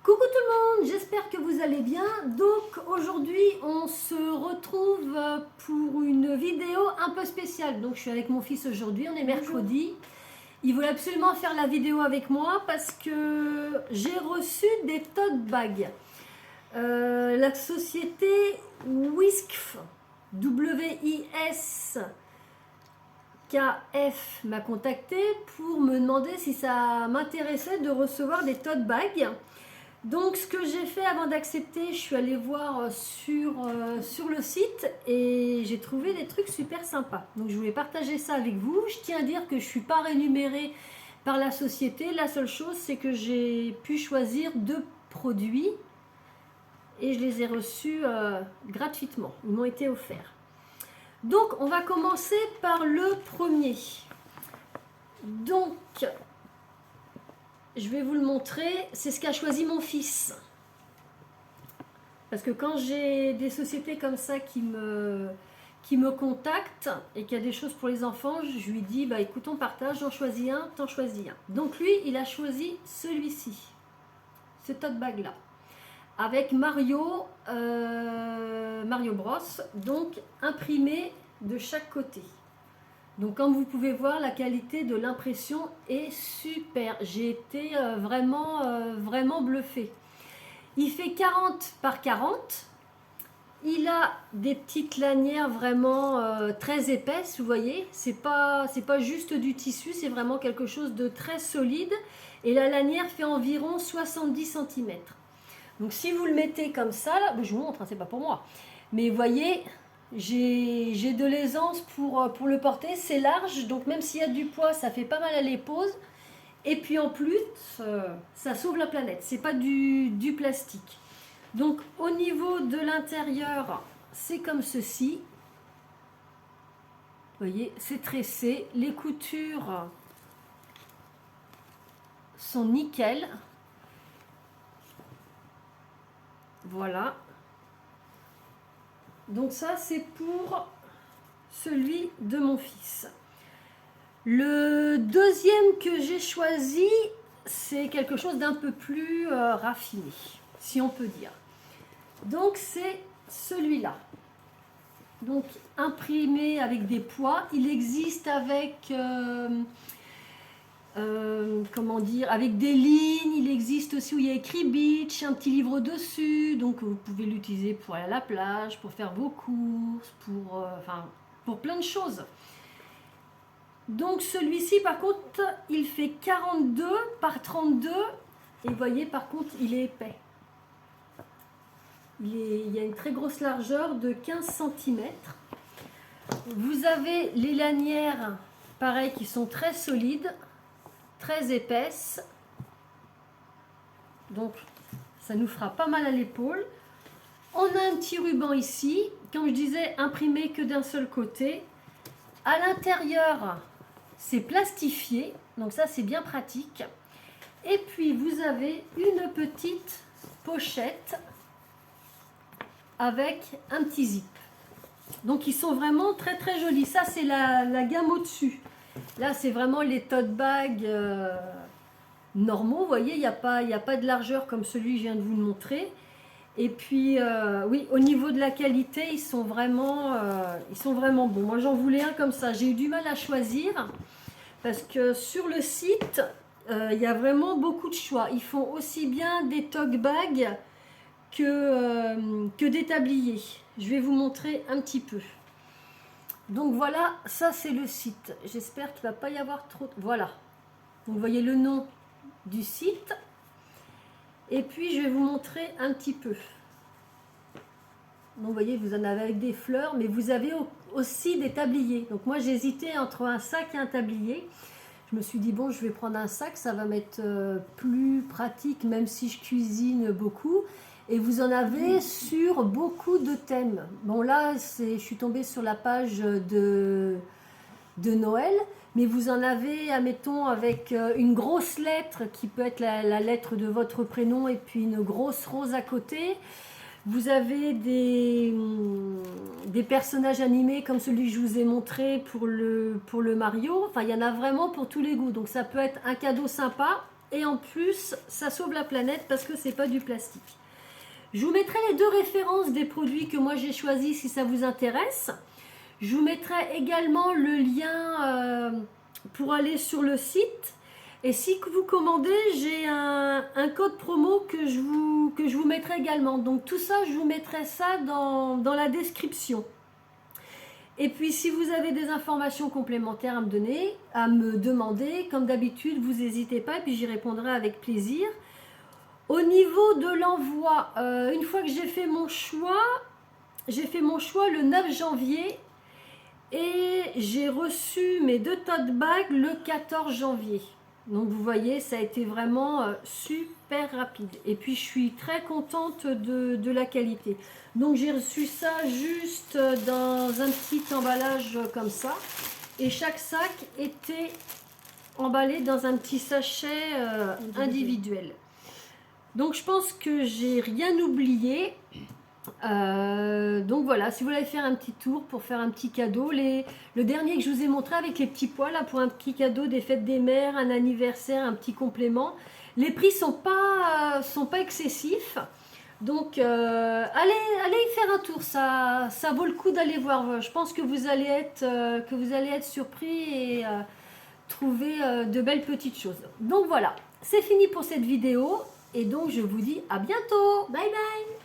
Coucou tout le monde, j'espère que vous allez bien. Donc aujourd'hui on se retrouve pour une vidéo un peu spéciale. Donc je suis avec mon fils aujourd'hui, on est mercredi. Il voulait absolument faire la vidéo avec moi parce que j'ai reçu des tote bags. La société Wiskf, W-I-S-K-F m'a contacté pour me demander si ça m'intéressait de recevoir des tote bags. Donc ce que j'ai fait avant d'accepter, je suis allée voir sur le site et j'ai trouvé des trucs super sympas. Donc je voulais partager ça avec vous. Je tiens à dire que je ne suis pas rémunérée par la société. La seule chose, c'est que j'ai pu choisir 2 produits et je les ai reçus gratuitement. Ils m'ont été offerts. Donc on va commencer par le premier. Donc je vais vous le montrer, c'est ce qu'a choisi mon fils. Parce que quand j'ai des sociétés comme ça qui me contactent et qu'il y a des choses pour les enfants, je lui dis, bah écoute, on partage, j'en choisis un, t'en choisis un. Donc lui, il a choisi celui-ci, ce tote bag là, avec Mario Bros, donc imprimé de chaque côté. Donc comme vous pouvez voir, la qualité de l'impression est super. J'ai été vraiment bluffée. Il fait 40 par 40. Il a des petites lanières vraiment très épaisses, vous voyez. C'est pas juste du tissu, c'est vraiment quelque chose de très solide. Et la lanière fait environ 70 cm. Donc si vous le mettez comme ça, là, je vous montre, hein, c'est pas pour moi. Mais vous voyez, j'ai de l'aisance pour le porter, c'est large, donc même s'il y a du poids, ça fait pas mal à l'épaule. Et puis en plus, ça sauve la planète, c'est pas du plastique. Donc au niveau de l'intérieur, c'est comme ceci. Vous voyez, c'est tressé, les coutures sont nickel. Voilà. Donc ça, c'est pour celui de mon fils. Le deuxième que j'ai choisi, c'est quelque chose d'un peu plus raffiné, si on peut dire. Donc c'est celui-là. Donc imprimé avec des poids. Il existe avec comment dire, avec des lignes. Il existe aussi où il y a écrit beach, un petit livre dessus. Donc vous pouvez l'utiliser pour aller à la plage, pour faire vos courses, pour plein de choses. Donc celui-ci par contre il fait 42 par 32 et vous voyez par contre il est épais. Il y a une très grosse largeur de 15 cm. Vous avez les lanières pareil qui sont très solides, très épaisses. Donc ça nous fera pas mal à l'épaule. On a un petit ruban ici, comme je disais, imprimé que d'un seul côté. À l'intérieur, c'est plastifié, donc ça c'est bien pratique. Et puis vous avez une petite pochette avec un petit zip. Donc ils sont vraiment très très jolis. Ça c'est la gamme au-dessus. Là c'est vraiment les tote bags normaux. Vous voyez, il n'y a pas de largeur comme celui que je viens de vous montrer. Et puis oui, au niveau de la qualité, ils sont vraiment bons. Moi j'en voulais un comme ça. J'ai eu du mal à choisir parce que sur le site, il y a vraiment beaucoup de choix. Ils font aussi bien des tote bags que des tabliers. Je vais vous montrer un petit peu. Donc voilà, ça c'est le site. J'espère qu'il ne va pas y avoir trop. Voilà. Donc vous voyez le nom du site. Et puis je vais vous montrer un petit peu. Donc vous voyez, vous en avez avec des fleurs, mais vous avez aussi des tabliers. Donc moi j'hésitais entre un sac et un tablier. Je me suis dit bon, je vais prendre un sac, ça va m'être plus pratique, même si je cuisine beaucoup. Et vous en avez sur beaucoup de thèmes. Bon là, je suis tombée sur la page de Noël. Mais vous en avez, admettons, avec une grosse lettre qui peut être la lettre de votre prénom et puis une grosse rose à côté. Vous avez des personnages animés comme celui que je vous ai montré pour le Mario. Enfin, il y en a vraiment pour tous les goûts. Donc ça peut être un cadeau sympa et en plus ça sauve la planète parce que c'est pas du plastique. Je vous mettrai les 2 références des produits que moi j'ai choisis si ça vous intéresse. Je vous mettrai également le lien pour aller sur le site. Et si vous commandez, j'ai un code promo que je vous mettrai également. Donc tout ça, je vous mettrai ça dans la description. Et puis si vous avez des informations complémentaires à me demander, comme d'habitude, vous n'hésitez pas et puis j'y répondrai avec plaisir. Au niveau de l'envoi, une fois que j'ai fait mon choix le 9 janvier et j'ai reçu mes 2 tote bags le 14 janvier. Donc vous voyez, ça a été vraiment super rapide. Et puis je suis très contente de la qualité. Donc j'ai reçu ça juste dans un petit emballage comme ça. Et chaque sac était emballé dans un petit sachet individuel. Donc je pense que j'ai rien oublié. Donc voilà, si vous voulez faire un petit tour pour faire un petit cadeau, le dernier que je vous ai montré avec les petits pois là pour un petit cadeau des fêtes des mères, un anniversaire, un petit complément, les prix sont pas excessifs. Donc allez y faire un tour, ça vaut le coup d'aller voir. Je pense que vous allez être surpris et trouver de belles petites choses. Donc voilà, c'est fini pour cette vidéo et donc je vous dis à bientôt. Bye bye.